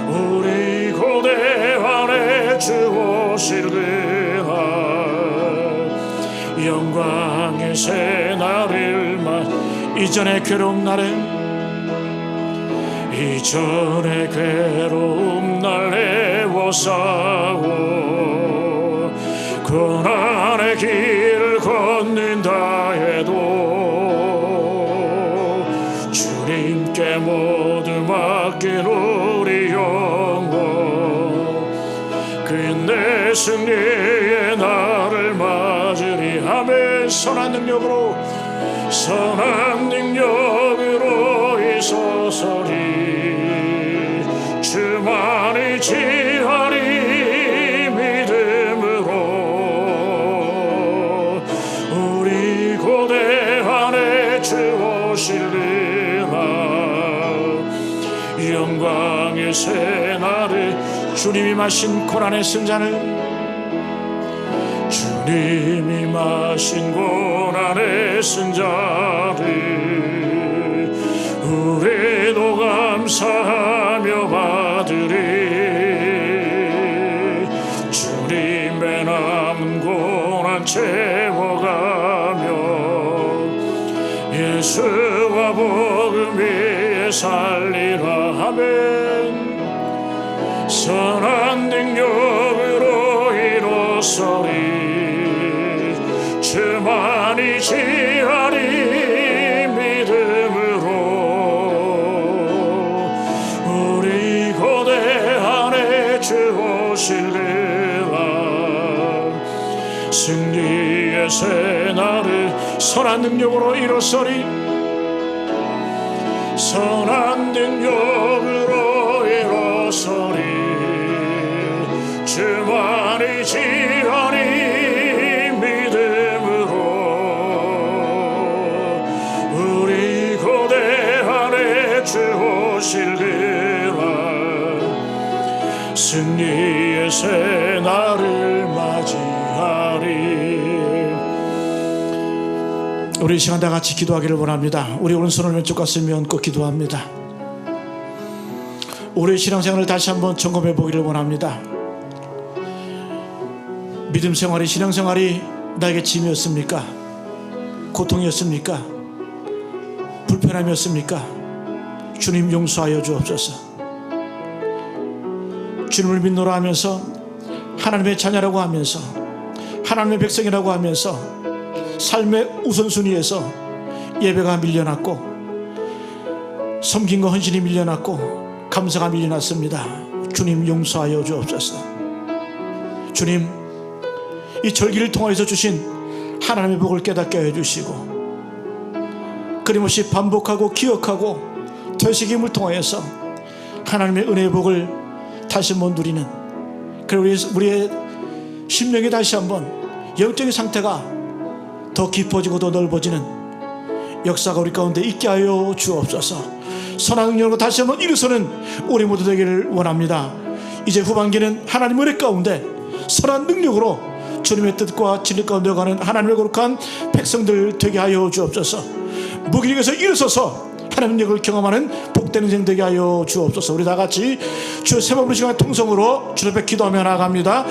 우리 고대 안에 주 오실 그날 영광의 새날일만. 이전의 괴로운 날에 이전의 괴로움 날 애워싸고 고난의 길을 걷는다 해도 주님께 모두 맡긴 우리 영혼 끝내 승리의 날을 맞으리. 아멘. 선한 능력으로 선한 능력으로 이소서리. 주만이 지하리 믿음으로. 우리 고대 안에 주 오실 그날 영광의 새날을. 주님이 마신 고난의 승잔을 주님이 마신 고난의 승잔을 우리도 감사하며 받으리. 주님의 남은 고난 채워가며 예수와 복음 위에 살리라. 아멘. 선한 능력으로 일어서리. 주만이 지하리 믿음으로. 우리 고대 안에 주 오실 그날 승리의 새날을 선한 능력으로 일어서리. 선한 능력으로 일어서리. 주만이 지하리 믿음으로. 우리 고대 안에 주 오실 그날 승리의 새날을 맞이하리. 우리 이 시간 다 같이 기도하기를 원합니다. 우리 오른손을 왼쪽 가슴에 얹고 기도합니다. 우리의 신앙생활을 다시 한번 점검해 보기를 원합니다. 믿음 생활이, 신앙생활이 나에게 짐이었습니까? 고통이었습니까? 불편함이었습니까? 주님 용서하여 주옵소서. 주님을 믿노라 하면서, 하나님의 자녀라고 하면서, 하나님의 백성이라고 하면서 삶의 우선순위에서 예배가 밀려났고 섬김과 헌신이 밀려났고 감사가 밀려났습니다. 주님 용서하여 주옵소서. 주님, 이 절기를 통해서 주신 하나님의 복을 깨닫게 해주시고 끊임없이 반복하고 기억하고 되새김을 통하여서 하나님의 은혜의 복을 다시 한번 누리는, 그리고 우리의 심령이 다시 한번 영적인 상태가 더 깊어지고 더 넓어지는 역사가 우리 가운데 있게 하여 주옵소서. 선한 능력으로 다시 한번 일어서는 우리 모두 되기를 원합니다. 이제 후반기는 하나님 은혜 가운데 선한 능력으로 주님의 뜻과 진리 가운데 가는 하나님의 거룩한 백성들 되게 하여 주옵소서. 무기력에서 일어서서 하나님의 능력을 경험하는 복된 인생 되게 하여 주옵소서. 우리 다같이 주 세 번 부르시는 통성으로 주님 앞에 기도하며 나아갑니다.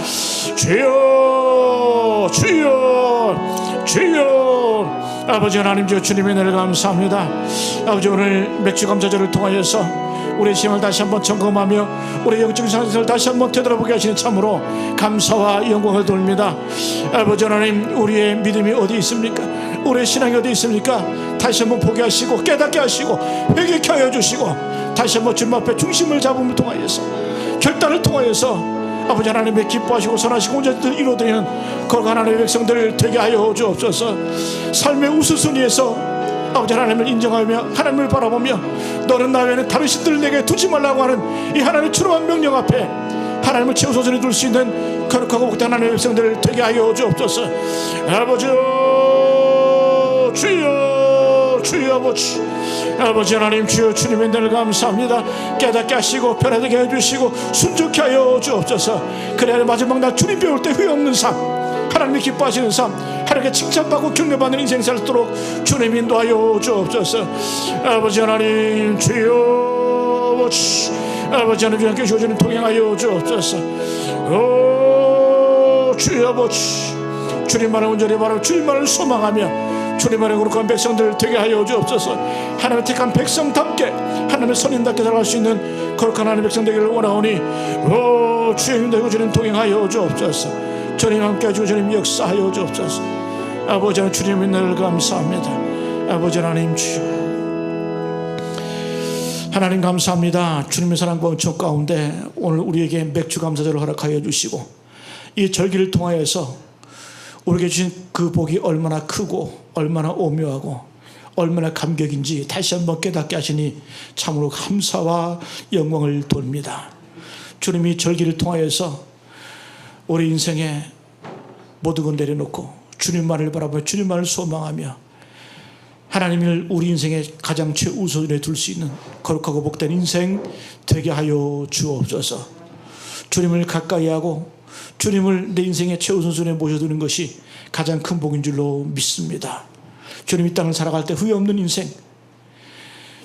주여 주여 주여. 아버지 하나님, 주님의 은혜를 감사합니다. 아버지, 오늘 맥주 감사절을 통하여서 우리의 힘을 다시 한번 점검하며 우리의 영적인 상태를 다시 한번 되돌아보게 하시는 참으로 감사와 영광을 돌립니다. 아버지 하나님, 우리의 믿음이 어디 있습니까? 우리의 신앙이 어디 있습니까? 다시 한번 보게 하시고 깨닫게 하시고 회개케 하여 주시고 다시 한번 주님 앞에 중심을 잡음을 통하여서 결단을 통하여서 아버지 하나님의 기뻐하시고 선하시고 온전히 이루어드리는 거룩한 하나님의 백성들 되게 하여 주옵소서. 삶의 우선순위에서 아버지 하나님을 인정하며 하나님을 바라보며 너는 나 외에는 다른 신들을 내게 두지 말라고 하는 이 하나님의 추노한 명령 앞에 하나님을 최우선순위에 둘 수 있는 거룩하고 복된 하나님의 백성들을 되게 하여 주옵소서. 아버지 주여 주여 아버지, 아버지 하나님 주여, 주님의 은혜를 감사합니다. 깨닫게 하시고 편하게 해주시고 순종케 하여 주옵소서. 그래야 마지막 날 주님 배울 때 후회 없는 삶, 하나님이 기뻐하시는 삶, 하나님께 칭찬받고 격려받는 인생 살도록 주님 인도하여 주옵소서. 아버지 하나님 주여 아버지, 아버지 하나님 주님께 주어지는 동행하여 주옵소서. 오 주여 아버지, 주님만을 온전히 바라고 주님만을 소망하며 주님만의 거룩한 백성들 되게 하여 주옵소서. 하나님의 택한 백성답게 하나님의 선인답게 살아갈 수 있는 거룩한 하나님의 백성 되기를 원하오니 오 주님 되고 주님 동행하여 주옵소서. 주님 함께 하시고 주님 역사하여 주옵소서. 아버지 하나님, 주님의 은혜를 감사합니다. 아버지 하나님 주여, 하나님 감사합니다. 주님의 사랑과 은총 가운데 오늘 우리에게 맥주 감사절을 허락하여 주시고 이 절기를 통하여서 우리에게 주신 그 복이 얼마나 크고 얼마나 오묘하고 얼마나 감격인지 다시 한번 깨닫게 하시니 참으로 감사와 영광을 돌립니다. 주님이 절기를 통하여서 우리 인생에 모든 걸 내려놓고 주님만을 바라보며 주님만을 소망하며 하나님을 우리 인생의 가장 최우선에 둘 수 있는 거룩하고 복된 인생 되게 하여 주옵소서. 주님을 가까이 하고 주님을 내 인생의 최우선순위에 모셔두는 것이 가장 큰 복인 줄로 믿습니다. 주님 이 땅을 살아갈 때 후회 없는 인생,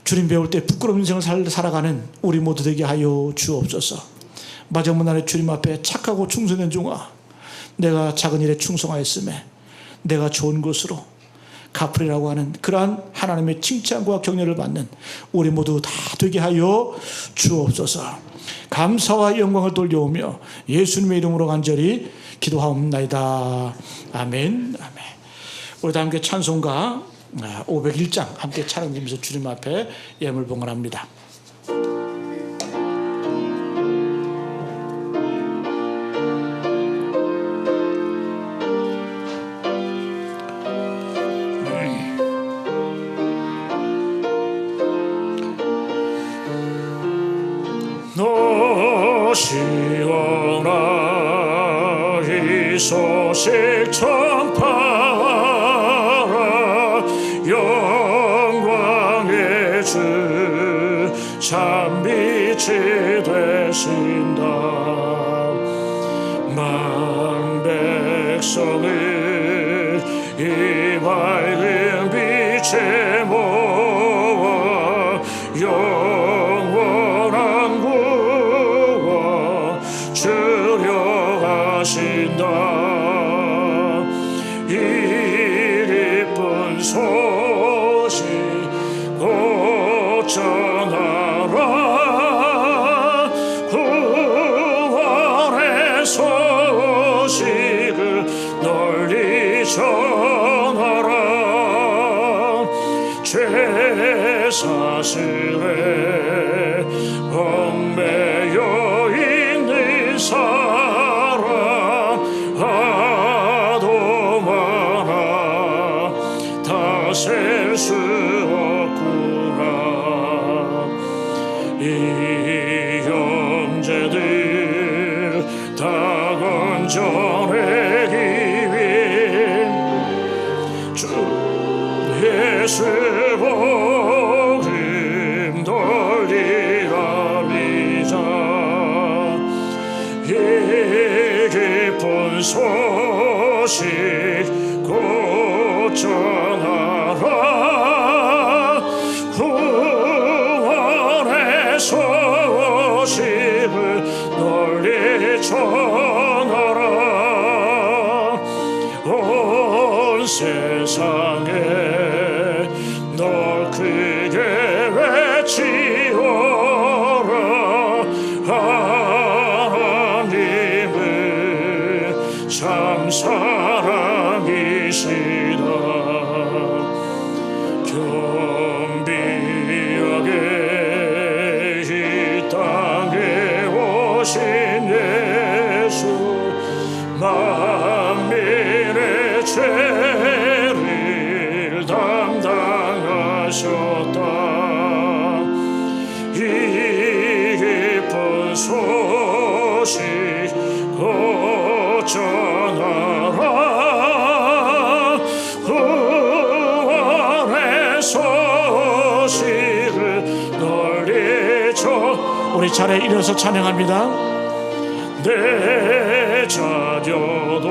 주님 배울 때 부끄러운 인생을 살아가는 우리 모두 되게 하여 주옵소서. 마지막 날에 주님 앞에 착하고 충성된 종아, 내가 작은 일에 충성하였음에 내가 좋은 것으로 갚으리라고 하는 그러한 하나님의 칭찬과 격려를 받는 우리 모두 다 되게 하여 주옵소서. 감사와 영광을 돌려오며 예수님의 이름으로 간절히 기도하옵나이다. 아멘. 아멘. 우리 다 함께 찬송가 501장 함께 찬양하면서 주님 앞에 예물 봉헌합니다. 시원하 이 소식 전파하라. 영광의 주 참빛이 되신다. 만 백성을 이 밝은 빛에 모아 영원한 구원 주려 하신다. 이 기쁜 소식 곧 전하라. 구원의 소식을 널리 전하라. 죄 사슬에 얽매여 있는 사람 하도 많아 다 셀 수 없구나. 이 형제들 다 건져내기 위해 주 예수 복음 돌리라 비자. 이 기쁜 소식 곧 전하라. 구원의 소식을 널리 전하라. 사랑이시다. 겸비하게 이 땅에 오신 예수, 만민의 죄를 담당하셨다. 이 깊은 소식 전하라. 구원의 소식을 널리 전. 우리 차례 일어서 찬양합니다. 내 자녀도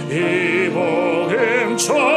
이 복음 전